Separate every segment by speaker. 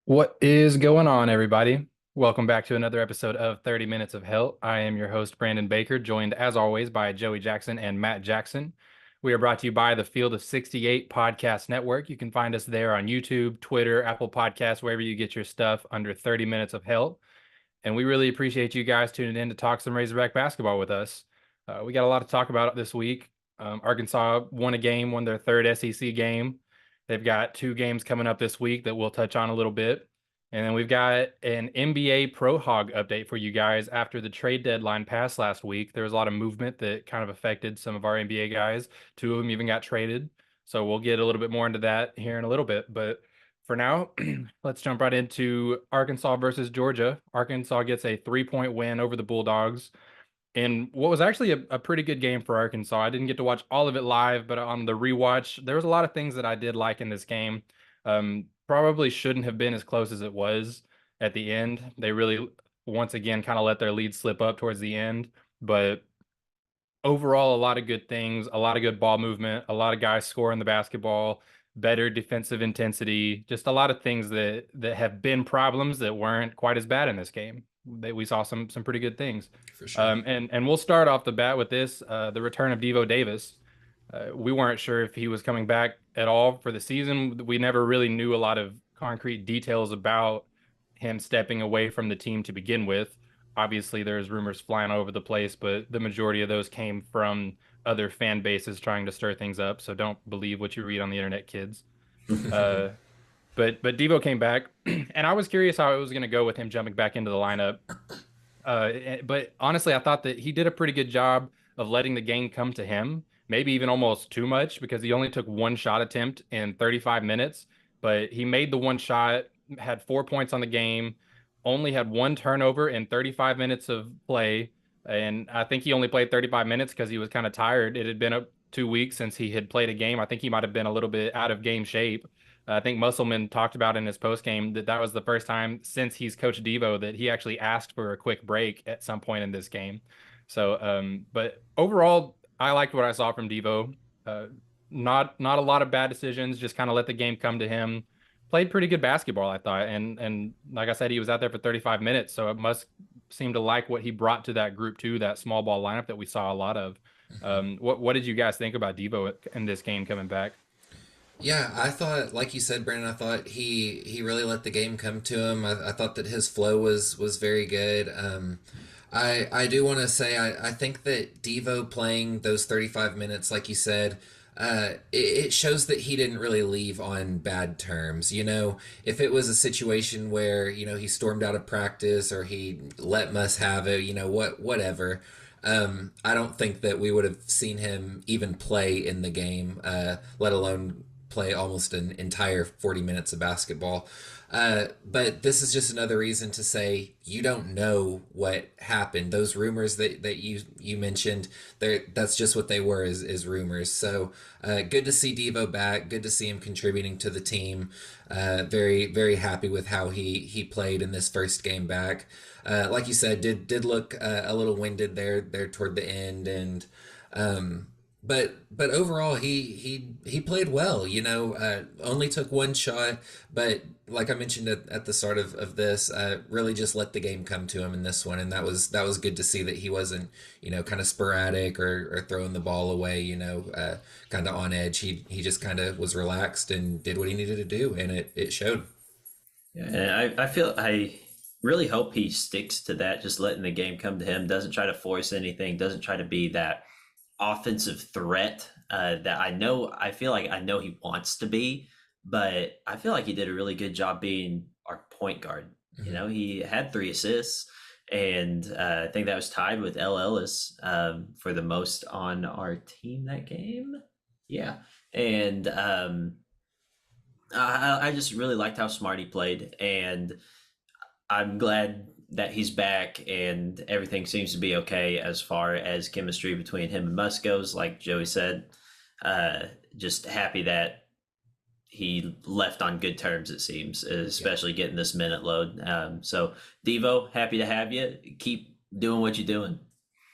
Speaker 1: What is going on, everybody? Welcome back to another episode of 30 Minutes of Hell. I am your host, Brandon Baker, joined as always by Joey Jackson and Matt Jackson. We are brought to you by the Field of 68 Podcast Network. You can find us there on YouTube, Twitter, Apple Podcasts, wherever you get your stuff under 30 Minutes of Hell. And we really appreciate you guys tuning in to talk some Razorback basketball with us. We got a lot to talk about this week. Arkansas won a game, won their third SEC game. They've got two games coming up this week that we'll touch on a little bit. And then we've got an NBA Pro Hog update for you guys after the trade deadline passed last week. There was a lot of movement that kind of affected some of our NBA guys. Two of them even got traded. So we'll get a little bit more into that here in a little bit. But for now, let's jump right into Arkansas versus Georgia. Arkansas gets a 3-point win over the Bulldogs in what was actually a pretty good game for Arkansas. I didn't get to watch all of it live, but on the rewatch, there was a lot of things that I did like in this game. Probably shouldn't have been as close as it was at the end. They really, once again, kind of let their lead slip up towards the end. But overall, a lot of good things, a lot of good ball movement, a lot of guys scoring the basketball, better defensive intensity, just a lot of things that have been problems that weren't quite as bad in this game. We saw some pretty good things.
Speaker 2: For sure.
Speaker 1: And we'll start off the bat with this, the return of Devo Davis. We weren't sure if he was coming back at all for the season. We never really knew a lot of concrete details about him stepping away from the team to begin with. Obviously, there's rumors flying all over the place, but the majority of those came from other fan bases trying to stir things up. So don't believe what you read on the internet, kids. Uh, but Devo came back, and I was curious how it was going to go with him jumping back into the lineup. But honestly, I thought that he did a pretty good job of letting the game come to him, maybe even almost too much because he only took one shot attempt in 35 minutes, but he made the one shot, had 4 points on the game, only had one turnover in 35 minutes of play. And I think he only played 35 minutes because he was kind of tired. It had been 2 weeks since he had played a game. I think he might have been a little bit out of game shape. I think Musselman talked about in his post game that that was the first time since he's coached Devo that he actually asked for a quick break at some point in this game. So, but overall, I liked what I saw from Devo. Uh, not a lot of bad decisions. Just kind of let the game come to him. Played pretty good basketball, I thought, and like I said, he was out there for 35 minutes, so it must seem to like what he brought to that group too, that small ball lineup that we saw a lot of. What did you guys think about Devo in this game coming back?
Speaker 2: Yeah, I thought, like you said, Brandon, I thought he really let the game come to him. I thought that his flow was very good. I do want to say I think that Devo playing those 35 minutes, like you said, it shows that he didn't really leave on bad terms. You know, if it was a situation where he stormed out of practice or he let Muss have it, whatever. I don't think that we would have seen him even play in the game, let alone play almost an entire 40 minutes of basketball. But this is just another reason to say you don't know what happened. Those rumors that you mentioned, that's just what they were, is rumors. So good to see Devo back. Good to see him contributing to the team. Very very happy with how he played in this first game back. Like you said, did look a little winded there toward the end, and but overall he played well. Only took one shot, but like I mentioned at the start of this, really just let the game come to him in this one, and that was good to see that he wasn't kind of sporadic or throwing the ball away. Kind of on edge. He just kind of was relaxed and did what he needed to do, and it showed.
Speaker 3: Yeah, and I really hope he sticks to that, just letting the game come to him, doesn't try to force anything, doesn't try to be that offensive threat that I feel like I know he wants to be, but I feel like he did a really good job being our point guard.
Speaker 2: Mhm.
Speaker 3: He had 3 assists, and I think that was tied with L. Ellis for the most on our team that game. Yeah, and I just really liked how smart he played, and I'm glad that he's back and everything seems to be okay as far as chemistry between him and Musk goes. Like Joey said, just happy that he left on good terms. It seems, especially getting this minute load. So Devo, happy to have you. Keep doing what you're doing.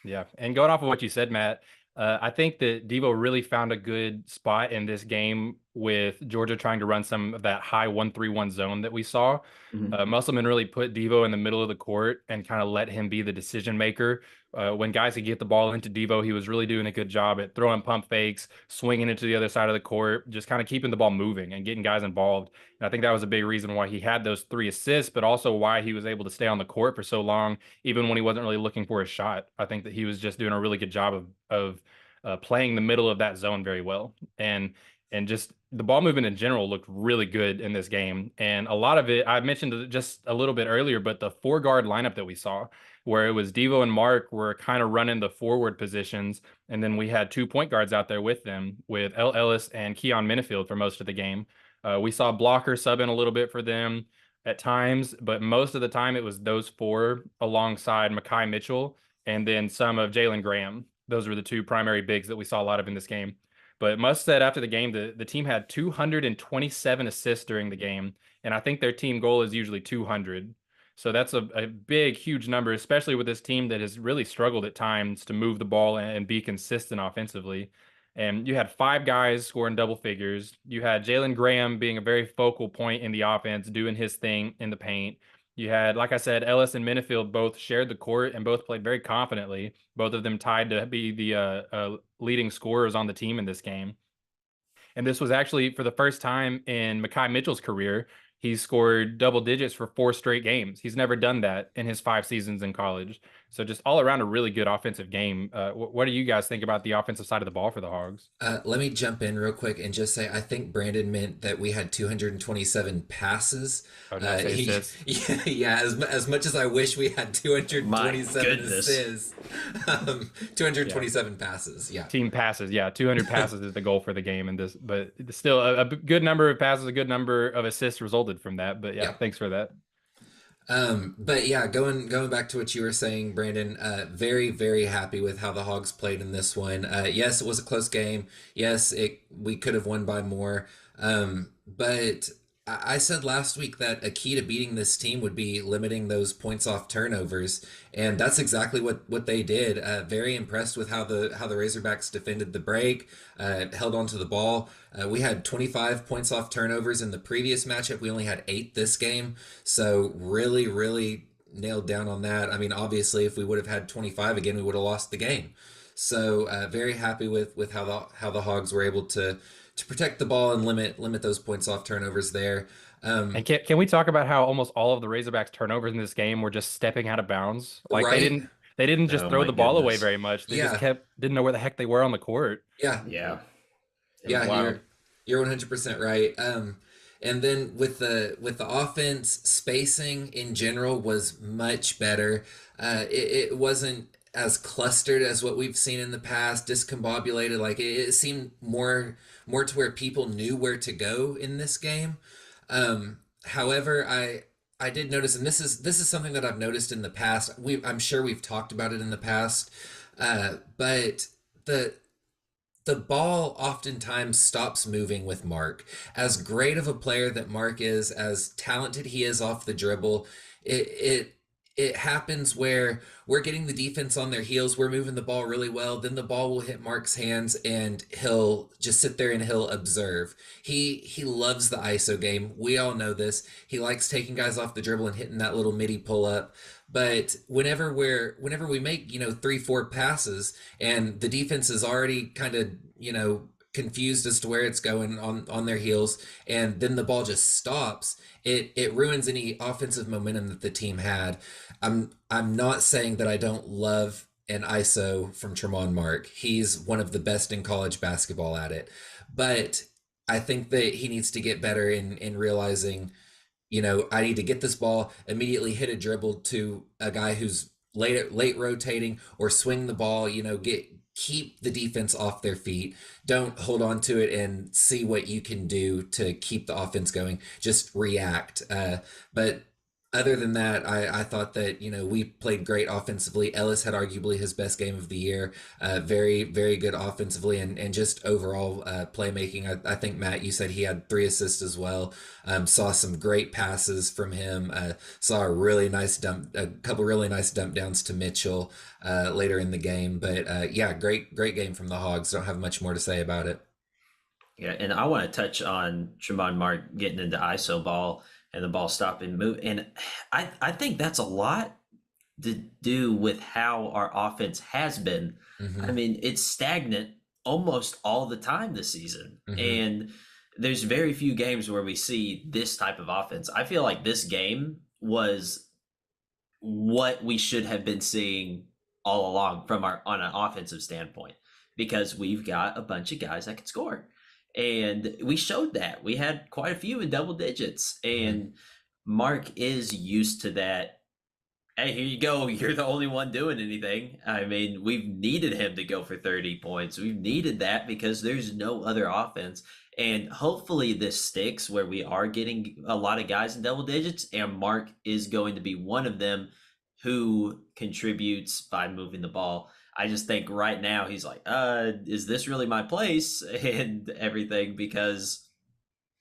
Speaker 1: Yeah, and going off of what you said, Matt, I think that Devo really found a good spot in this game with Georgia trying to run some of that high 1-3-1 zone that we saw.
Speaker 3: Mhm.
Speaker 1: Musselman really put Devo in the middle of the court and kind of let him be the decision maker. When guys could get the ball into Devo, he was really doing a good job at throwing pump fakes, swinging it to the other side of the court, just kind of keeping the ball moving and getting guys involved. And I think that was a big reason why he had those 3 assists, but also why he was able to stay on the court for so long, even when he wasn't really looking for a shot. I think that he was just doing a really good job of playing the middle of that zone very well. And just the ball movement in general looked really good in this game. And a lot of it, I mentioned it just a little bit earlier, but the 4 guard lineup that we saw, where it was Devo and Mark were kind of running the forward positions. And then we had 2 point guards out there with them, with L. Ellis and Keon Minifield for most of the game. We saw Blocker sub in a little bit for them at times, but most of the time it was those 4 alongside Makai Mitchell and then some of Jalen Graham. Those were the 2 primary bigs that we saw a lot of in this game. But Musk said after the game the team had 227 assists during the game, and I think their team goal is usually 200. So that's a big, huge number, especially with this team that has really struggled at times to move the ball and be consistent offensively. And you had 5 guys scoring double figures. You had Jalen Graham being a very focal point in the offense, doing his thing in the paint. You had, like I said, Ellis and Minifield both shared the court and both played very confidently. Both of them tied to be the leading scorers on the team in this game. And this was actually for the first time in Makai Mitchell's career. He scored double digits for 4 straight games. He's never done that in his 5 seasons in college. So just all around a really good offensive game. What do you guys think about the offensive side of the ball for the Hogs?
Speaker 2: Let me jump in real quick and just say I think Brandon meant that we had 227 passes.
Speaker 1: Oh, not say
Speaker 2: He,
Speaker 1: assists.
Speaker 2: yeah, as much as I wish we had 227
Speaker 3: goodness.
Speaker 2: assists, 227 passes. Yeah.
Speaker 1: Team passes, yeah, 200 passes is the goal for the game, and this, but still a good number of passes, a good number of assists resulted from that. But yeah,
Speaker 2: Yeah.
Speaker 1: thanks for that.
Speaker 2: But yeah, going back to what you were saying, Brandon, very, very happy with how the Hogs played in this one. Yes, it was a close game. Yes, we could have won by more. But I said last week that a key to beating this team would be limiting those points off turnovers, and that's exactly what they did. Very impressed with how the Razorbacks defended the break, held on to the ball. We had 25 points off turnovers in the previous matchup. We only had 8 this game, so really, really nailed down on that. I mean, obviously, if we would have had 25 again, we would have lost the game. So very happy with how the Hogs were able to protect the ball and limit those points off turnovers there.
Speaker 1: And can we talk about how almost all of the Razorbacks turnovers in this game were just stepping out of bounds? Like
Speaker 2: Right?
Speaker 1: they didn't just
Speaker 3: Oh
Speaker 1: throw
Speaker 3: my
Speaker 1: the ball away
Speaker 3: goodness.
Speaker 1: very much. They just
Speaker 2: Yeah,
Speaker 1: didn't know where the heck they were on the court.
Speaker 2: yeah,
Speaker 3: Yeah. It was
Speaker 2: yeah.
Speaker 3: wild.
Speaker 2: You're 100% right. And then with the offense, spacing in general was much better. It wasn't as clustered as what we've seen in the past, discombobulated. Like it seemed more to where people knew where to go in this game. However, I did notice, and this is something that I've noticed in the past. I'm sure we've talked about it in the past, but the ball oftentimes stops moving with Mark. As great of a player that Mark is, as talented he is off the dribble, it it happens where we're getting the defense on their heels, we're moving the ball really well, then the ball will hit Mark's hands and he'll just sit there and he'll observe. He loves the ISO game. We all know this. He likes taking guys off the dribble and hitting that little midi pull up. But whenever we make, 3-4 passes and the defense is already kind of, confused as to where it's going on their heels, and then the ball just stops, it ruins any offensive momentum that the team had. I'm not saying that I don't love an ISO from Tremont Mark. He's one of the best in college basketball at it. But I think that he needs to get better in realizing, I need to get this ball, immediately hit a dribble to a guy who's late rotating, or swing the ball, keep the defense off their feet. Don't hold on to it and see what you can do to keep the offense going. Just react. But other than that, I thought that, we played great offensively. Ellis had arguably his best game of the year. Very, very good offensively, and just overall playmaking. I think, Matt, you said he had 3 assists as well. Saw some great passes from him. Saw a couple really nice dump downs to Mitchell later in the game. But yeah, great game from the Hogs. Don't have much more to say about it.
Speaker 3: Yeah, and I want to touch on Tremont Mark getting into ISO ball and the ball stopping move. And I think that's a lot to do with how our offense has been. I
Speaker 2: Mm-hmm.
Speaker 3: mean, it's stagnant almost all the time this season.
Speaker 2: Mm-hmm.
Speaker 3: And there's very few games where we see this type of offense. I feel like this game was what we should have been seeing all along from our on an offensive standpoint because we've got a bunch of guys that can score. And we showed that. We had quite a few in double digits.
Speaker 2: Mm-hmm.
Speaker 3: And Mark is used to that. Hey, here you go. You're the only one doing anything. I mean, we've needed him to go for 30 points. We've needed that because there's no other offense. And hopefully this sticks where we are getting a lot of guys in double digits, and Mark is going to be one of them who contributes by moving the ball. I just think right now he's like, is this really my place? And everything because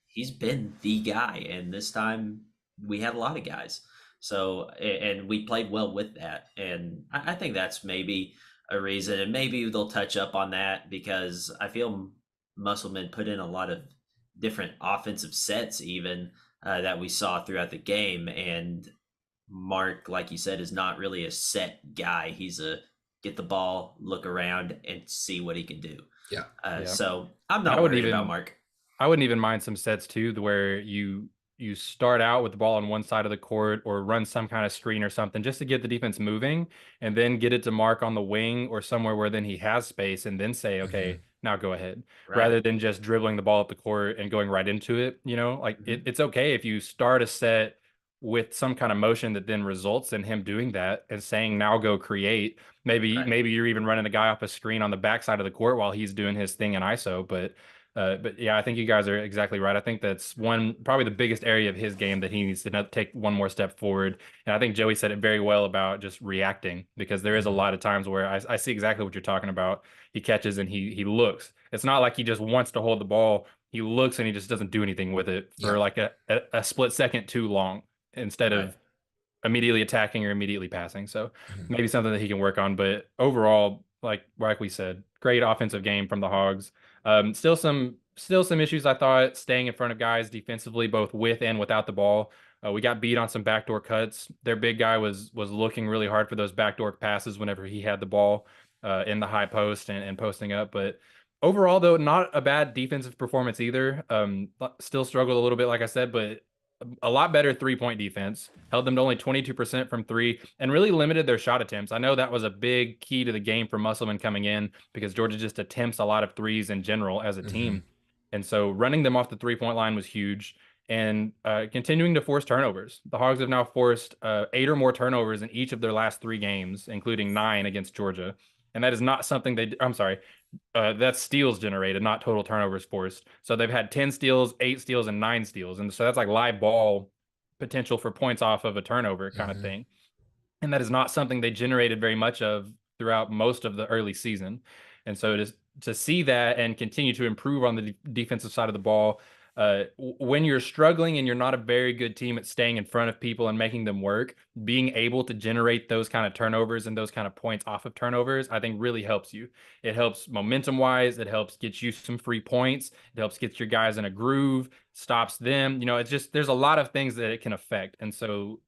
Speaker 3: he's been the guy. And this time we had a lot of guys. So, and we played well with that. And I think that's maybe a reason. And maybe they'll touch up on that because I feel Musselman put in a lot of different offensive sets, even that we saw throughout the game. And Mark, like you said, is not really a set guy. He's a get the ball, look around, and see what he can do.
Speaker 2: Yeah.
Speaker 1: Yeah.
Speaker 3: So I'm
Speaker 1: I
Speaker 3: not
Speaker 1: wouldn't
Speaker 3: worried about
Speaker 1: even
Speaker 3: Mark.
Speaker 1: I wouldn't even mind some sets too, where you start out with the ball on one side of the court or run some kind of screen or something just to get the defense moving, and then get it to Mark on the wing or somewhere where then he has space, and then say,
Speaker 2: Mm-hmm.
Speaker 1: okay, now go ahead,
Speaker 3: Right.
Speaker 1: rather than just dribbling the ball up the court and going right into it. Like
Speaker 3: Hmm.
Speaker 1: it's okay if you start a set with some kind of motion that then results in him doing that and saying, now go create. Maybe
Speaker 3: Right.
Speaker 1: maybe you're even running a guy off a screen on the backside of the court while he's doing his thing in ISO, but yeah, I think you guys are exactly right. I think that's probably the biggest area of his game that he needs to take one more step forward. And I think Joey said it very well about just reacting, because there is a
Speaker 2: Mm-hmm.
Speaker 1: lot of times where I see exactly what you're talking about. He catches and he looks. It's not like he just wants to hold the ball. He looks and he just doesn't do anything with it for
Speaker 2: Yeah.
Speaker 1: like a split second too long, instead
Speaker 3: Right.
Speaker 1: of immediately attacking or immediately passing. So
Speaker 2: Mm-hmm.
Speaker 1: maybe something that he can work on. But overall, like we said, great offensive game from the Hogs. Still some issues, I thought, staying in front of guys defensively, both with and without the ball. We got beat on some backdoor cuts. Their big guy was looking really hard for those backdoor passes whenever he had the ball in the high post and posting up. But overall, though, not a bad defensive performance either. Still struggled a little bit, like I said, but a lot better 3-point defense, held them to only 22% from three, and really limited their shot attempts. I know that was a big key to the game for Musselman coming in, because Georgia just attempts a lot of threes in general as a
Speaker 2: Mm-hmm.
Speaker 1: team. And so running them off the 3-point line was huge, and continuing to force turnovers. The Hogs have now forced 8 or more turnovers in each of their last 3 games, including 9 against Georgia. And that is not something I'm sorry, that's steals generated, not total turnovers forced. So they've had 10 steals, 8 steals, and 9 steals. And so that's like live ball potential for points off of a turnover kind of
Speaker 2: Mm-hmm.
Speaker 1: thing. And that is not something they generated very much of throughout most of the early season. And so to see that and continue to improve on the defensive side of the ball, when you're struggling and you're not a very good team at staying in front of people and making them work, being able to generate those kind of turnovers and those kind of points off of turnovers, I think really helps you. It helps momentum wise. It helps get you some free points. It helps get your guys in a groove, stops them. It's just, there's a lot of things that it can affect. And so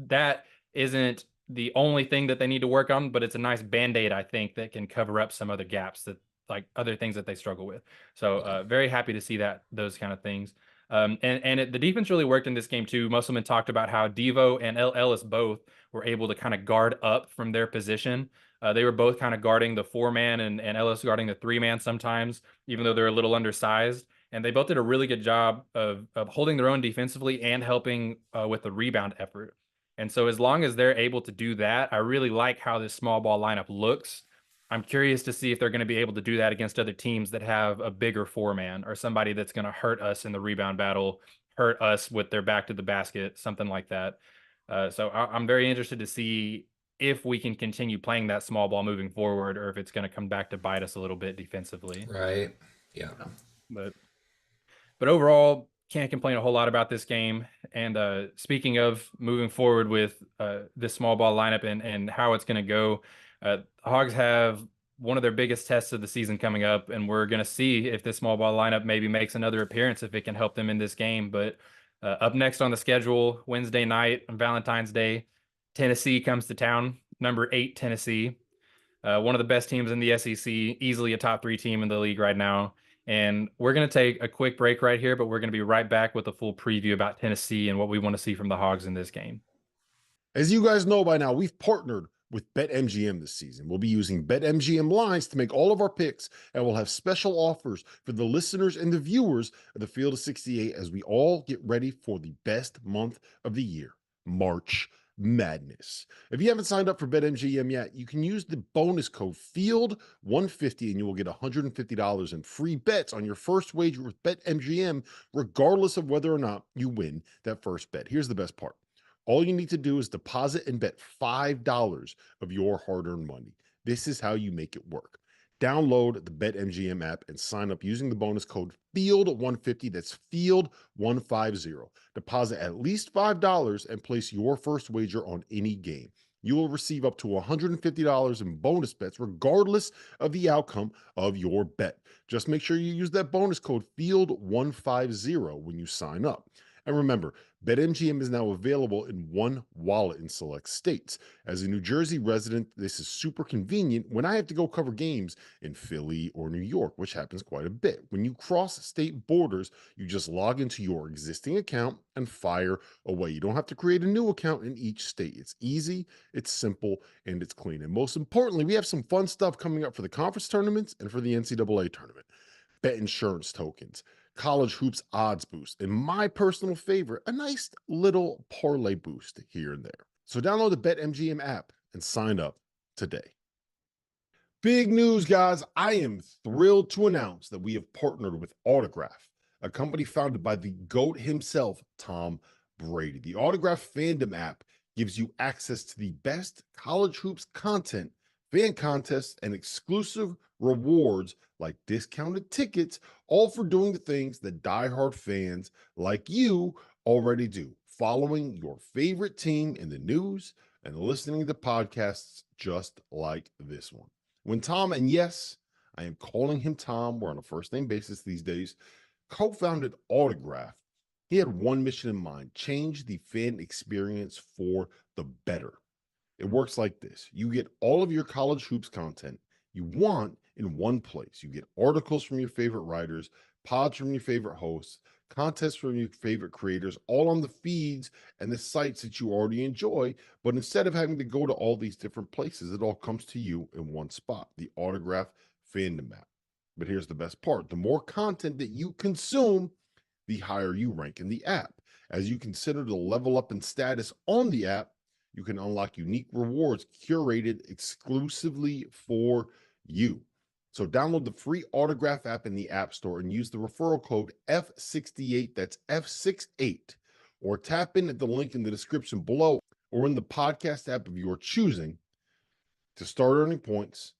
Speaker 1: that isn't the only thing that they need to work on, but it's a nice band-aid, I think, that can cover up some other gaps, that like other things that they struggle with. So
Speaker 2: Yeah.
Speaker 1: very happy to see those kind of things. The defense really worked in this game too. Musselman talked about how Devo and Ellis both were able to kind of guard up from their position. They were both kind of guarding the 4-man, and Ellis guarding the 3-man sometimes, even though they're a little undersized. And they both did a really good job of holding their own defensively and helping with the rebound effort. And so as long as they're able to do that, I really like how this small ball lineup looks. I'm curious to see if they're going to be able to do that against other teams that have a bigger 4-man, or somebody that's going to hurt us in the rebound battle, hurt us with their back to the basket, something like that. So I'm very interested to see if we can continue playing that small ball moving forward, or if it's going to come back to bite us a little bit defensively.
Speaker 2: Right. Yeah.
Speaker 1: But overall, can't complain a whole lot about this game. And speaking of moving forward with this small ball lineup and how it's going to go, Hogs have one of their biggest tests of the season coming up, and we're going to see if this small ball lineup maybe makes another appearance, if it can help them in this game. But up next on the schedule, Wednesday night on Valentine's Day, Tennessee comes to town, number 8 Tennessee, one of the best teams in the SEC, easily a top 3 team in the league right now. And we're going to take a quick break right here, but we're going to be right back with a full preview about Tennessee and what we want to see from the Hogs in this game.
Speaker 4: As you guys know by now, we've partnered with BetMGM this season. We'll be using BetMGM lines to make all of our picks, and we'll have special offers for the listeners and the viewers of the Field of 68 as we all get ready for the best month of the year, March Madness. If you haven't signed up for BetMGM yet, you can use the bonus code FIELD150 and you will get $150 in free bets on your first wager with BetMGM, regardless of whether or not you win that first bet. Here's the best part. All you need to do is deposit and bet $5 of your hard-earned money. This is how you make it work. Download the BetMGM app and sign up using the bonus code FIELD150. That's FIELD150. Deposit at least $5 and place your first wager on any game. You will receive up to $150 in bonus bets regardless of the outcome of your bet. Just make sure you use that bonus code FIELD150 when you sign up. And remember, BetMGM is now available in one wallet in select states. As a New Jersey resident, this is super convenient when I have to go cover games in Philly or New York, which happens quite a bit. When you cross state borders, you just log into your existing account and fire away. You don't have to create a new account in each state. It's easy, it's simple, and it's clean. And most importantly, we have some fun stuff coming up for the conference tournaments and for the NCAA tournament. Bet insurance tokens, college hoops odds boost, and my personal favorite, a nice little parlay boost here and there. So download the BetMGM app and sign up today. Big news, guys. I am thrilled to announce that we have partnered with Autograph, a company founded by the GOAT himself, Tom Brady. The Autograph fandom app gives you access to the best college hoops content, fan contests, and exclusive rewards like discounted tickets, all for doing the things that diehard fans like you already do, following your favorite team in the news and listening to podcasts just like this one. When Tom, and yes, I am calling him Tom, we're on a first name basis these days, co-founded Autograph, he had one mission in mind: change the fan experience for the better. It works like this. You get all of your college hoops content you want in one place. You get articles from your favorite writers, pods from your favorite hosts, contests from your favorite creators, all on the feeds and the sites that you already enjoy. But instead of having to go to all these different places, it all comes to you in one spot, the Autograph fandom app. But here's the best part. The more content that you consume, the higher you rank in the app. As you consider to level up in status on the app, you can unlock unique rewards curated exclusively for you. So download the free Autograph app in the App Store and use the referral code F68, that's F68, or tap in at the link in the description below or in the podcast app of your choosing to start earning points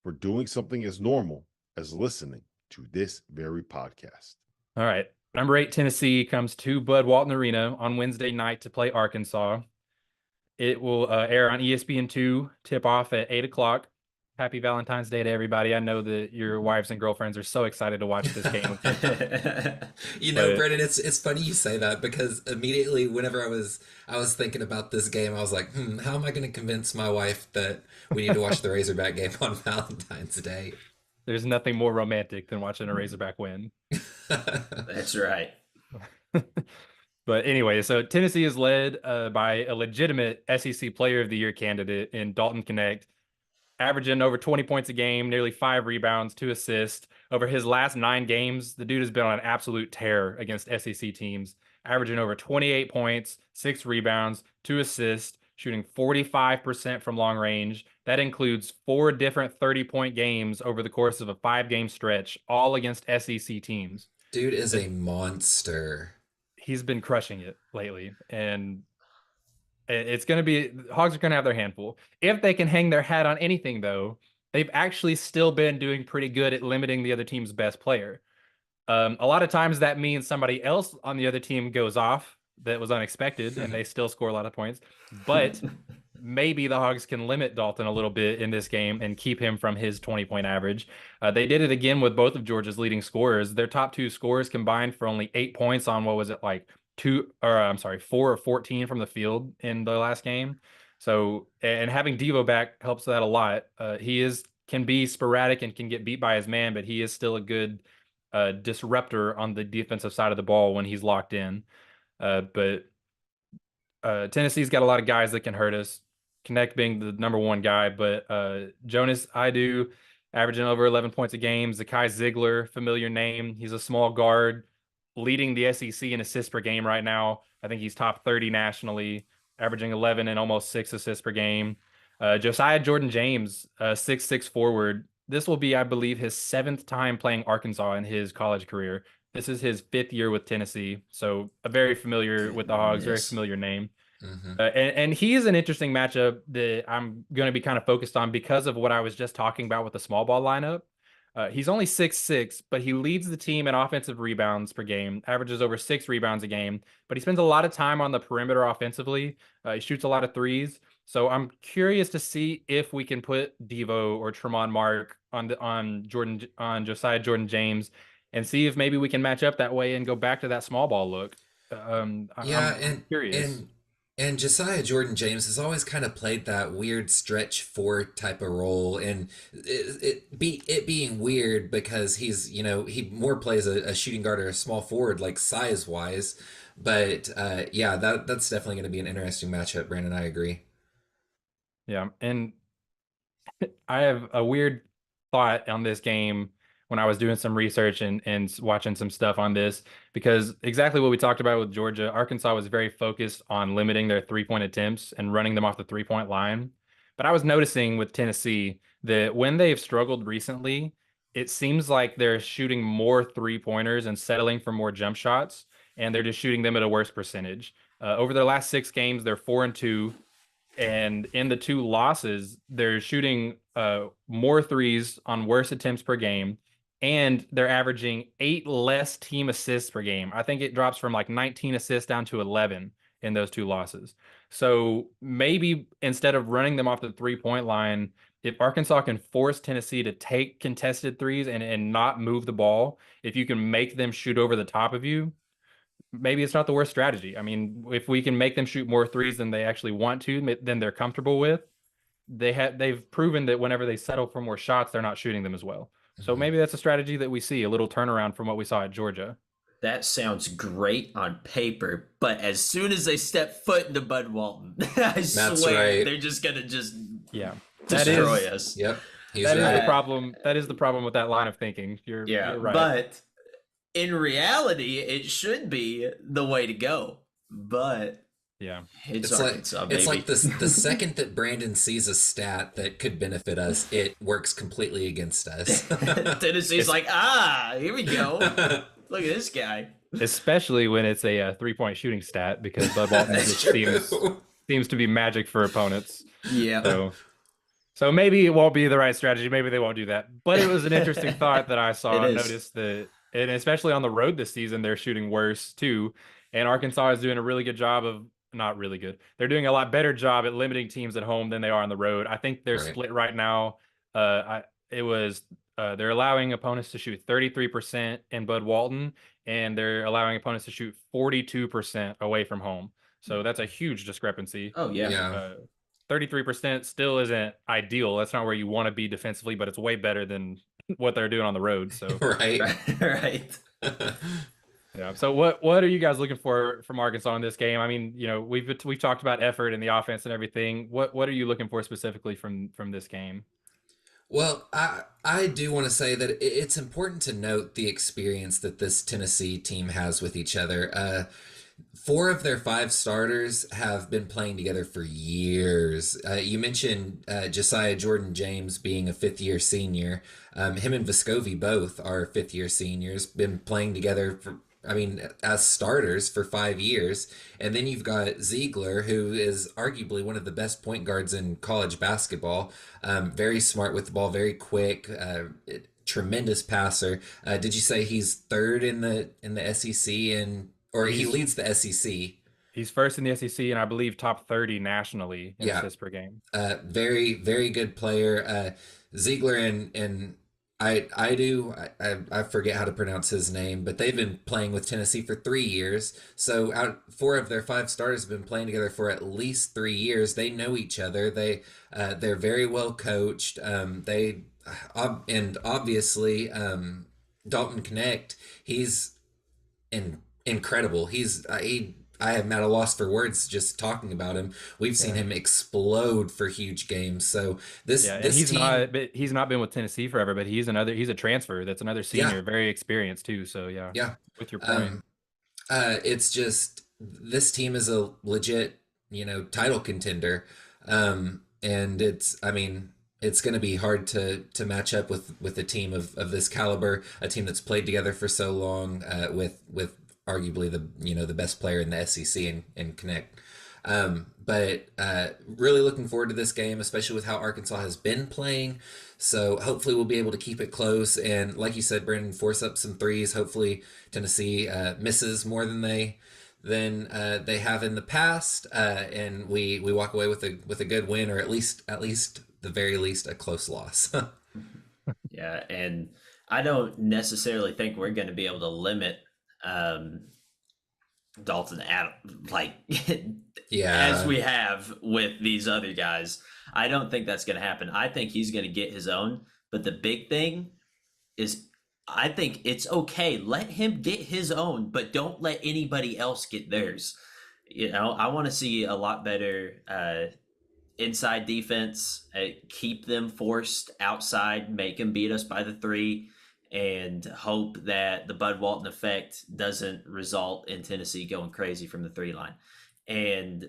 Speaker 4: for doing something as normal as listening to this very podcast.
Speaker 1: All right. Number 8 Tennessee comes to Bud Walton Arena on Wednesday night to play Arkansas. It will air on ESPN2, tip off at 8 o'clock. Happy Valentine's Day to everybody. I know that your wives and girlfriends are so excited to watch this game.
Speaker 2: Brendan, it's funny you say that, because immediately whenever I was thinking about this game, I was like, how am I going to convince my wife that we need to watch the Razorback game on Valentine's Day?
Speaker 1: There's nothing more romantic than watching a Razorback win.
Speaker 3: That's right.
Speaker 1: But anyway, so Tennessee is led by a legitimate SEC Player of the Year candidate in Dalton Connect, averaging over 20 points a game, nearly 5 rebounds, 2 assists. Over his last 9 games, the dude has been on an absolute tear against SEC teams, averaging over 28 points, 6 rebounds, 2 assists, shooting 45% from long range. That includes 4 different 30-point games over the course of a 5-game stretch, all against SEC teams.
Speaker 2: Dude is a monster.
Speaker 1: He's been crushing it lately, and it's going to be, Hogs are going to have their handful. If they can hang their hat on anything, though, they've actually still been doing pretty good at limiting the other team's best player. A lot of times that means somebody else on the other team goes off that was unexpected, and they still score a lot of points. But maybe the Hogs can limit Dalton a little bit in this game and keep him from his 20-point average. They did it again with both of Georgia's leading scorers. Their top two scorers combined for only 8 points on what was it like 4 or 14 from the field in the last game. So, and having Devo back helps that a lot. He can be sporadic and can get beat by his man, but he is still a good disruptor on the defensive side of the ball when he's locked in. But Tennessee's got a lot of guys that can hurt us. Connect being the number one guy, but Jonas Idu averaging over 11 points a game. Zakai Ziegler, familiar name. He's a small guard leading the SEC in assists per game right now. I think he's top 30 nationally, averaging 11 and almost 6 assists per game. Josiah Jordan James, 6'6" forward. This will be, I believe, his 7th time playing Arkansas in his college career. This is his 5th year with Tennessee, so a very familiar with the Hogs, very familiar name. And he is an interesting matchup that I'm going to be kind of focused on because of what I was just talking about with the small ball lineup. He's only 6'6", but he leads the team in offensive rebounds per game, averages over 6 rebounds a game, but he spends a lot of time on the perimeter offensively. He shoots a lot of threes. So I'm curious to see if we can put Devo or Tremont Mark on Josiah Jordan James and see if maybe we can match up that way and go back to that small ball look. I'm curious.
Speaker 2: And Josiah Jordan James has always kind of played that weird stretch four type of role, and it being weird because he's he more plays a shooting guard or a small forward like size wise, but yeah, that's definitely going to be an interesting matchup. Brandon, I agree.
Speaker 1: Yeah, and I have a weird thought on this game when I was doing some research and watching some stuff on this, because exactly what we talked about with Georgia, Arkansas was very focused on limiting their 3-point attempts and running them off the 3-point line. But I was noticing with Tennessee that when they've struggled recently, it seems like they're shooting more 3-pointers and settling for more jump shots, and they're just shooting them at a worse percentage. Over their last 6 games, they're 4-2. And in the 2 losses, they're shooting more threes on worse attempts per game, and they're averaging 8 less team assists per game. I think it drops from like 19 assists down to 11 in those 2 losses. So maybe instead of running them off the 3-point line, if Arkansas can force Tennessee to take contested threes and not move the ball, if you can make them shoot over the top of you, maybe it's not the worst strategy. I mean, if we can make them shoot more threes than they actually want to, than they're comfortable with, they've proven that whenever they settle for more shots, they're not shooting them as well. So maybe that's a strategy that we see, a little turnaround from what we saw at Georgia.
Speaker 3: That sounds great on paper, but as soon as they step foot into Bud Walton, I swear they're just gonna destroy us.
Speaker 2: Yep.
Speaker 1: That is the problem. That is the problem with that line of thinking. You're right.
Speaker 3: But in reality, it should be the way to go. But
Speaker 1: yeah,
Speaker 2: it's like the second that Brandon sees a stat that could benefit us, it works completely against us.
Speaker 3: Tennessee's like, here we go. Look at this guy.
Speaker 1: Especially when it's a 3-point shooting stat, because Bud Walton just seems to be magic for opponents.
Speaker 3: Yeah.
Speaker 1: So maybe it won't be the right strategy. Maybe they won't do that. But it was an interesting thought that I saw. I noticed that, and especially on the road this season, they're shooting worse too. And Arkansas is doing a really good job of, not really good. They're doing a lot better job at limiting teams at home than they are on the road. I think they're split right now. They're allowing opponents to shoot 33% in Bud Walton, and they're allowing opponents to shoot 42% away from home. So that's a huge discrepancy.
Speaker 3: Oh yeah.
Speaker 1: 33% still isn't ideal. That's not where you want to be defensively, but it's way better than what they're doing on the road. So
Speaker 3: right.
Speaker 1: Yeah. So what are you guys looking for from Arkansas in this game? I mean, we've talked about effort and the offense and everything. What are you looking for specifically from this game?
Speaker 2: Well, I do want to say that it's important to note the experience that this Tennessee team has with each other. 4 of their 5 starters have been playing together for years. You mentioned Josiah Jordan James being a 5th-year senior. Him and Vescovi both are 5th-year seniors, been playing together as starters for 5 years. And then you've got Ziegler, who is arguably one of the best point guards in college basketball. Very smart with the ball, very quick, tremendous passer. Did you say he's 3rd in the SEC, or he leads the SEC?
Speaker 1: He's first in the SEC and I believe top 30 nationally in
Speaker 2: Yeah,
Speaker 1: assists per game.
Speaker 2: very very good player. Ziegler and I forget how to pronounce his name, but they've been playing with Tennessee for 3 years. So four of their five starters have been playing together for at least 3 years. They know each other. They're very well coached. And obviously Dalton Connect, he's incredible. I am at a loss for words just talking about him. We've seen
Speaker 1: Yeah.
Speaker 2: him explode for huge games. So
Speaker 1: Yeah, and
Speaker 2: this team,
Speaker 1: he's not been with Tennessee forever, but he's a transfer. That's another
Speaker 2: yeah,
Speaker 1: senior, very experienced too. So yeah,
Speaker 2: yeah.
Speaker 1: with your point.
Speaker 2: Um, it's just this team is a legit, title contender, and I mean, it's going to be hard to match up with a team of this caliber, a team that's played together for so long, with arguably the best player in the SEC and Connect. But really looking forward to this game, especially with how Arkansas has been playing. So hopefully we'll be able to keep it close and, like you said, Brandon, force up some threes. Hopefully Tennessee misses more than they have in the past, and we walk away with a good win, or at least the very least a close loss.
Speaker 3: Yeah, and I don't necessarily think we're going to be able to limit Dalton at like as
Speaker 2: Yeah.
Speaker 3: we have with these other guys. I don't think that's going to happen. I think he's going to get his own. But the big thing is, I think it's okay. Let him get his own, but don't let anybody else get theirs. I want to see a lot better inside defense. Keep them forced outside, make them beat us by the three, and hope that the Bud Walton effect doesn't result in Tennessee going crazy from the three line. And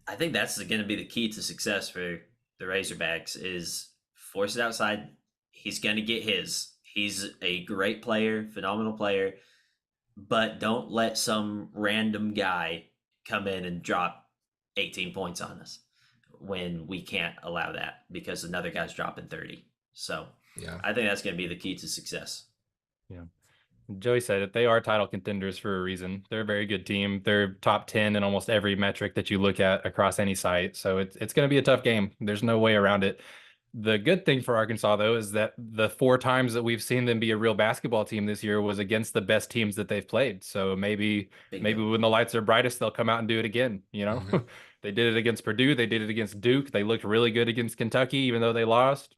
Speaker 3: I think that's going to be the key to success for the Razorbacks is force it outside. He's going to get his. He's a great player, phenomenal player, but don't let some random guy come in and drop 18 points on us when we can't allow that because another guy's dropping 30. So
Speaker 2: Yeah.
Speaker 3: I think that's going to be the key to success.
Speaker 1: Yeah. Joey said it. They are title contenders for a reason. They're a very good team. They're top 10 in almost every metric that you look at across any site. So it's going to be a tough game. There's no way around it. The good thing for Arkansas, though, is that the 4 times that we've seen them be a real basketball team this year was against the best teams that they've played. So maybe when the lights are brightest, they'll come out and do it again.
Speaker 2: Mm-hmm.
Speaker 1: They did it against Purdue. They did it against Duke. They looked really good against Kentucky, even though they lost.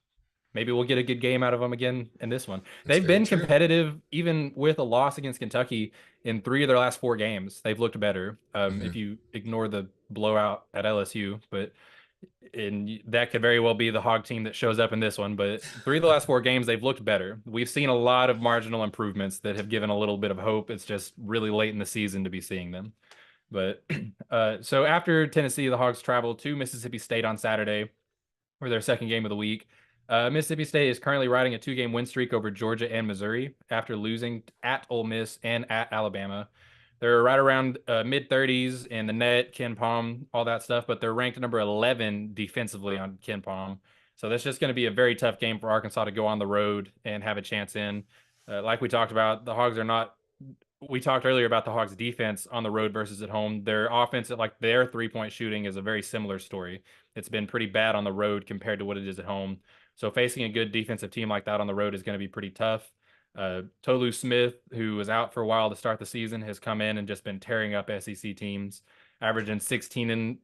Speaker 1: Maybe we'll get a good game out of them again in this one.
Speaker 2: That's
Speaker 1: They've
Speaker 2: very
Speaker 1: been
Speaker 2: true.
Speaker 1: competitive, even with a loss against Kentucky in 3 of their last 4 games. They've looked better.
Speaker 2: Mm-hmm.
Speaker 1: If you ignore the blowout at LSU, but that could very well be the Hog team that shows up in this one. But 3 of the last 4 games, they've looked better. We've seen a lot of marginal improvements that have given a little bit of hope. It's just really late in the season to be seeing them. But so after Tennessee, the Hogs travel to Mississippi State on Saturday for their second game of the week. Mississippi State is currently riding a 2-game win streak over Georgia and Missouri after losing at Ole Miss and at Alabama. They're right around mid 30s in the net, Ken Palm, all that stuff, but they're ranked number 11 defensively on Ken Palm. So that's just going to be a very tough game for Arkansas to go on the road and have a chance in. Like we talked about, the Hogs are not. We talked earlier about the Hogs' defense on the road versus at home. Their offense, like their 3-point shooting, is a very similar story. It's been pretty bad on the road compared to what it is at home. So facing a good defensive team like that on the road is going to be pretty tough. Tolu Smith, who was out for a while to start the season, has come in and just been tearing up SEC teams, averaging 16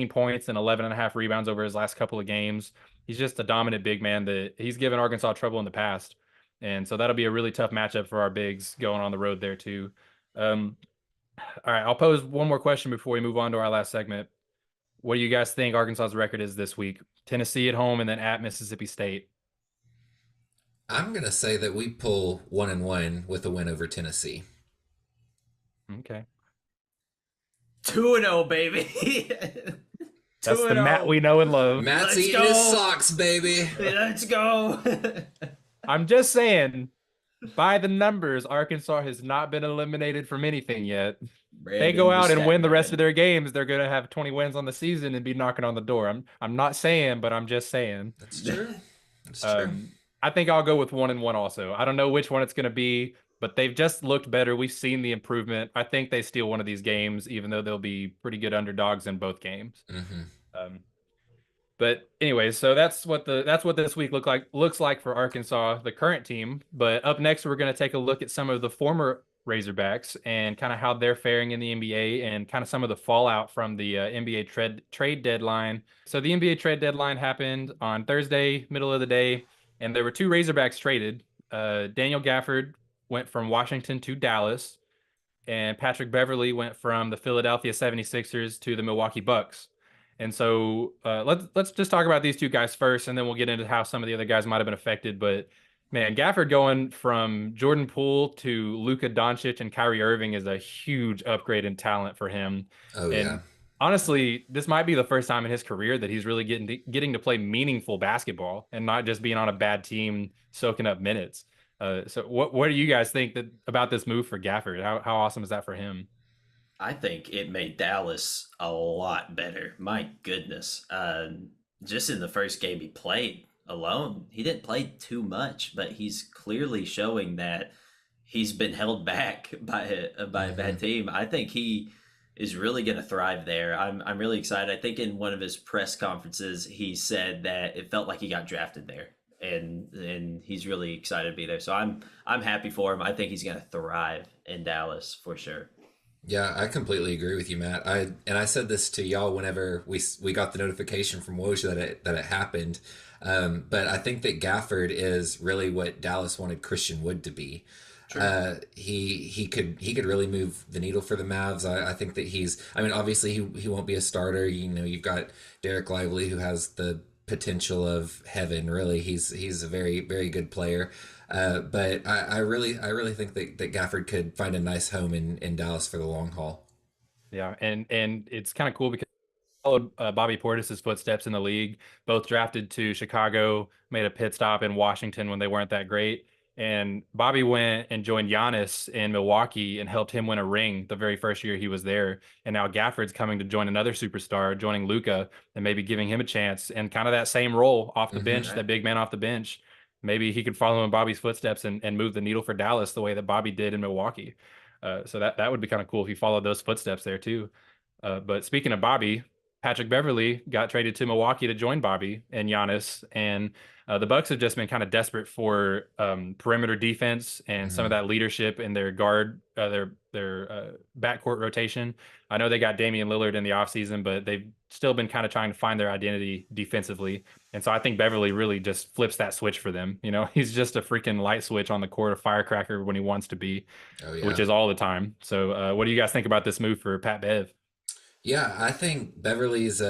Speaker 1: points and 11 and a half rebounds over his last couple of games. He's just a dominant big man that he's given Arkansas trouble in the past. And so that'll be a really tough matchup for our bigs going on the road there too. All right, I'll pose one more question before we move on to our last segment. What do you guys think Arkansas's record is this week? Tennessee at home and then at Mississippi State.
Speaker 2: I'm gonna say that we pull 1-1 with a win over Tennessee.
Speaker 1: Okay.
Speaker 3: 2-0, baby.
Speaker 1: That's the Matt we know and love.
Speaker 2: Matt's
Speaker 3: Let's
Speaker 2: eating
Speaker 3: go.
Speaker 2: his socks, baby.
Speaker 3: Let's go.
Speaker 1: I'm just saying, by the numbers, Arkansas has not been eliminated from anything yet. They go out and win the rest of their games, they're going to have 20 wins on the season and be knocking on the door. I'm not saying, but I'm just saying.
Speaker 2: That's true. That's true.
Speaker 1: I think I'll go with 1-1 also. I don't know which one it's going to be, but they've just looked better. We've seen the improvement. I think they steal one of these games, even though they'll be pretty good underdogs in both games.
Speaker 2: Hmm.
Speaker 1: Um, but anyway, so that's what this week looks like for Arkansas, the current team. But up next, we're going to take a look at some of the former Razorbacks and kind of how they're faring in the NBA and kind of some of the fallout from the NBA trade deadline. So the NBA trade deadline happened on Thursday, middle of the day, and there were two Razorbacks traded. Daniel Gafford went from Washington to Dallas, and Patrick Beverley went from the Philadelphia 76ers to the Milwaukee Bucks. And so let's just talk about these two guys first, and then we'll get into how some of the other guys might have been affected. But man, Gafford going from Jordan Poole to Luka Doncic and Kyrie Irving is a huge upgrade in talent for him.
Speaker 2: Oh yeah.
Speaker 1: And honestly, this might be the first time in his career that he's really getting to play meaningful basketball and not just being on a bad team soaking up minutes. So what do you guys think about this move for Gafford? How awesome is that for him?
Speaker 3: I think it made Dallas a lot better. My goodness. Just in the first game he played alone, he didn't play too much, but he's clearly showing that he's been held back by a bad team. I think he is really going to thrive there. I'm really excited. I think in one of his press conferences, he said that it felt like he got drafted there. And he's really excited to be there. So I'm happy for him. I think he's going to thrive in Dallas for sure.
Speaker 2: Yeah, I completely agree with you, Matt. I said this to y'all whenever we got the notification from Woj that it happened. But I think that Gafford is really what Dallas wanted Christian Wood to be. He could really move the needle for the Mavs. I think that I mean, obviously he won't be a starter. You know, you've got Derek Lively, who has the potential of heaven. Really, he's a very, very good player. But I really think that Gafford could find a nice home in Dallas for the long haul.
Speaker 1: Yeah, and it's kind of cool because followed Bobby Portis's footsteps in the league. Both drafted to Chicago, made a pit stop in Washington when they weren't that great. And Bobby went and joined Giannis in Milwaukee and helped him win a ring the very first year he was there. And now Gafford's coming to join another superstar, joining Luka, and maybe giving him a chance and kind of that same role off the bench,
Speaker 3: Right.
Speaker 1: that big man off the bench. Maybe he could follow in Bobby's footsteps and move the needle for Dallas the way that Bobby did in Milwaukee. So that would be kind of cool if he followed those footsteps there too. But speaking of Bobby, Patrick Beverley got traded to Milwaukee to join Bobby and Giannis, and the Bucks have just been kind of desperate for perimeter defense and some of
Speaker 2: Hmm.
Speaker 1: that leadership in their guard, their backcourt rotation. I know they got Damian Lillard in the offseason, but they've still been kind of trying to find their identity defensively. And so I think Beverly really just flips that switch for them. You know, he's just a freaking light switch on the court, a firecracker when he wants to be,
Speaker 2: Oh
Speaker 1: which
Speaker 2: yeah.
Speaker 1: is all the time. So what do you guys think about this move for Pat Bev?
Speaker 2: Yeah, I think Beverly's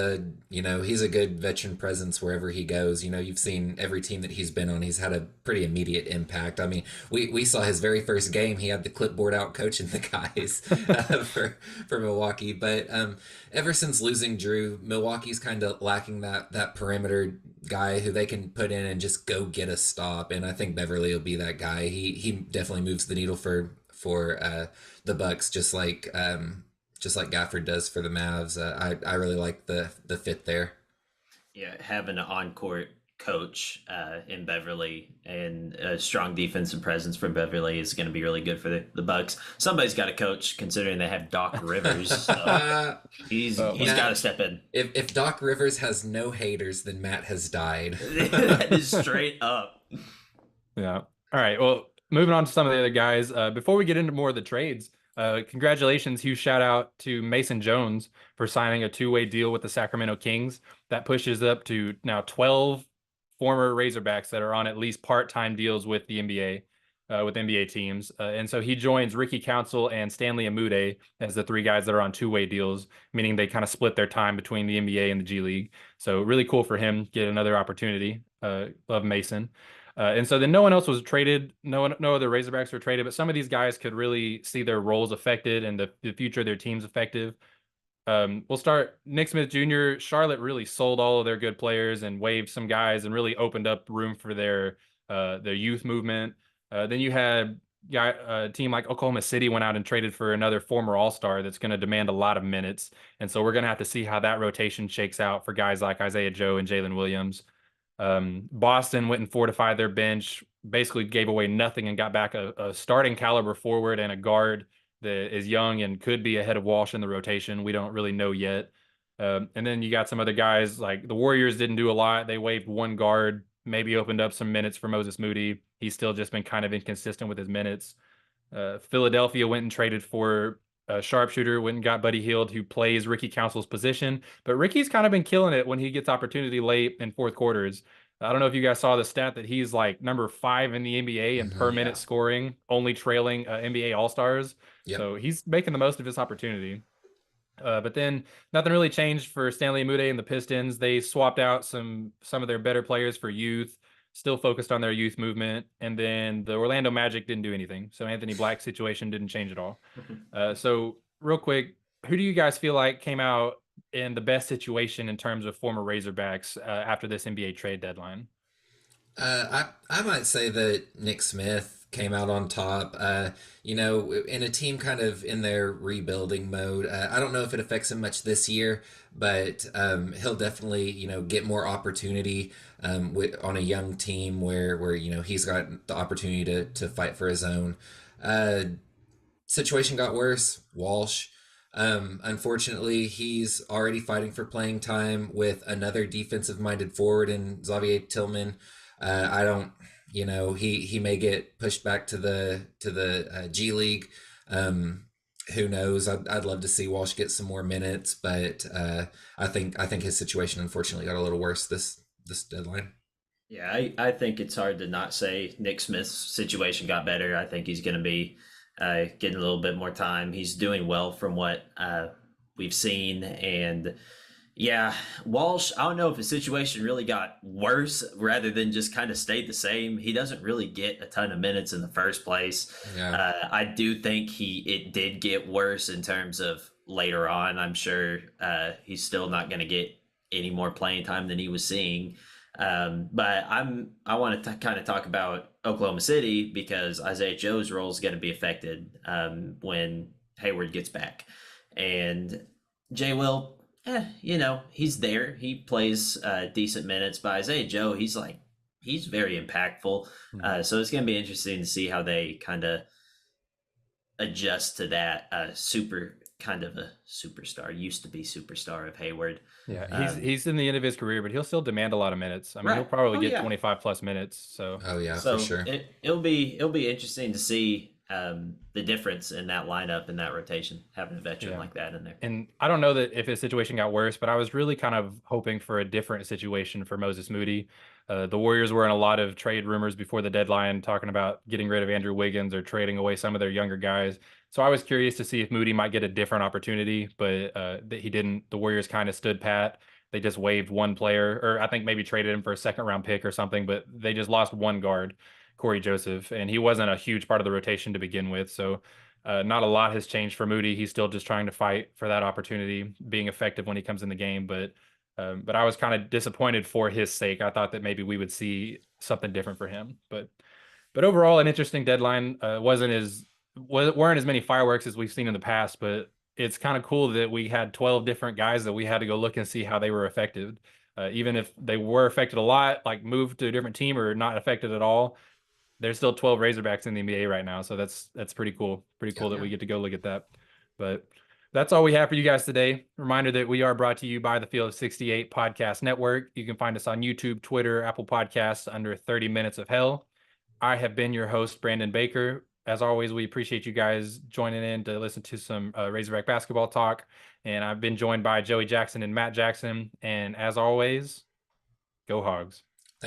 Speaker 2: he's a good veteran presence wherever he goes. You know, you've seen every team that he's been on, he's had a pretty immediate impact. I mean, we saw his very first game, he had the clipboard out coaching the guys for Milwaukee. But ever since losing Drew, Milwaukee's kind of lacking that perimeter guy who they can put in and just go get a stop. And I think Beverly will be that guy. He definitely moves the needle for the Bucks, just like Gafford does for the Mavs. I really like the fit there.
Speaker 3: Yeah, having an on-court coach in Beverly and a strong defensive presence from Beverly is going to be really good for the Bucks. Somebody's got to coach, considering they have Doc Rivers. So he's
Speaker 2: Matt,
Speaker 3: got to step in.
Speaker 2: If Doc Rivers has no haters, then Matt has died.
Speaker 3: That is straight up.
Speaker 1: Yeah. All right. Well, moving on to some of the other guys. Before we get into more of the trades, congratulations, huge shout out to Mason Jones for signing a two-way deal with the Sacramento Kings. That pushes up to now 12 former Razorbacks that are on at least part-time deals with the NBA, with NBA teams. And so he joins Ricky Council and Stanley Amude as the three guys that are on two-way deals, meaning they kind of split their time between the NBA and the G League. So really cool for him, get another opportunity. Love Mason. And so then no one else was traded. No other Razorbacks were traded, but some of these guys could really see their roles affected and the future of their teams effective. We'll start Nick Smith Jr. Charlotte really sold all of their good players and waived some guys and really opened up room for their youth movement. Then you had a team like Oklahoma City went out and traded for another former All-Star that's going to demand a lot of minutes. And so we're going to have to see how that rotation shakes out for guys like Isaiah Joe and Jalen Williams. Boston went and fortified their bench basically gave away nothing and got back a starting caliber forward and a guard that is young and could be ahead of Walsh in the rotation. We don't really know yet. And then you got some other guys like the Warriors didn't do a lot. They waived one guard, maybe opened up some minutes for Moses Moody. He's still just been kind of inconsistent with his minutes. Philadelphia went and traded for a sharpshooter, went and got Buddy Hield, who plays Ricky Council's position. But Ricky's kind of been killing it when he gets opportunity late in fourth quarters. I don't know if you guys saw the stat that he's like number 5 in the NBA in per minute scoring, only trailing NBA All Stars.
Speaker 2: Yep.
Speaker 1: So he's making the most of his opportunity. But then nothing really changed for Stanley Umude and the Pistons. They swapped out some of their better players for youth, still focused on their youth movement. And then the Orlando Magic didn't do anything. So Anthony Black's situation didn't change at all. So real quick, who do you guys feel like came out in the best situation in terms of former Razorbacks after this NBA trade deadline?
Speaker 2: I might say that Nick Smith came out on top. In a team kind of in their rebuilding mode. I don't know if it affects him much this year, but he'll definitely get more opportunity on a young team where he's got the opportunity to fight for his own. Situation got worse. Walsh. Unfortunately, he's already fighting for playing time with another defensive-minded forward in Xavier Tillman. I don't, he may get pushed back to the G League. Who knows? I'd love to see Walsh get some more minutes, but I think his situation unfortunately got a little worse this deadline.
Speaker 3: Yeah, I think it's hard to not say Nick Smith's situation got better. I think he's going to be getting a little bit more time. He's doing well from what we've seen. And yeah, Walsh, I don't know if his situation really got worse rather than just kind of stayed the same. He doesn't really get a ton of minutes in the first place.
Speaker 2: Yeah.
Speaker 3: I do think it did get worse in terms of later on. I'm sure he's still not going to get any more playing time than he was seeing. But I want to kind of talk about Oklahoma City because Isaiah Joe's role is going to be affected when Hayward gets back. And Jay Will, he's there. He plays decent minutes. But Isaiah Joe, he's very impactful. So it's going to be interesting to see how they kind of adjust to that kind of a superstar, used to be superstar of Hayward.
Speaker 1: Yeah, he's in the end of his career, but he'll still demand a lot of minutes. I mean, he'll probably get 25 plus minutes. So
Speaker 2: for sure.
Speaker 3: It'll be interesting to see the difference in that lineup and that rotation, having a veteran like that in there.
Speaker 1: And I don't know that if his situation got worse, but I was really kind of hoping for a different situation for Moses Moody. The Warriors were in a lot of trade rumors before the deadline, talking about getting rid of Andrew Wiggins or trading away some of their younger guys. So I was curious to see if Moody might get a different opportunity, but he didn't. The Warriors kind of stood pat. They just waived one player, or I think maybe traded him for a second-round pick or something, but they just lost one guard, Corey Joseph, and he wasn't a huge part of the rotation to begin with. So not a lot has changed for Moody. He's still just trying to fight for that opportunity, being effective when he comes in the game. But I was kind of disappointed for his sake. I thought that maybe we would see something different for him. But overall, an interesting deadline. Weren't as many fireworks as we've seen in the past, but it's kind of cool that we had 12 different guys that we had to go look and see how they were affected. Even if they were affected a lot, like moved to a different team or not affected at all, there's still 12 Razorbacks in the NBA right now. So that's pretty cool. Pretty cool that we get to go look at that. But that's all we have for you guys today. Reminder that we are brought to you by the Field of 68 Podcast Network. You can find us on YouTube, Twitter, Apple Podcasts under 30 Minutes of Hell. I have been your host, Brandon Baker. As always, we appreciate you guys joining in to listen to some Razorback basketball talk. And I've been joined by Joey Jackson and Matt Jackson. And as always, go Hogs.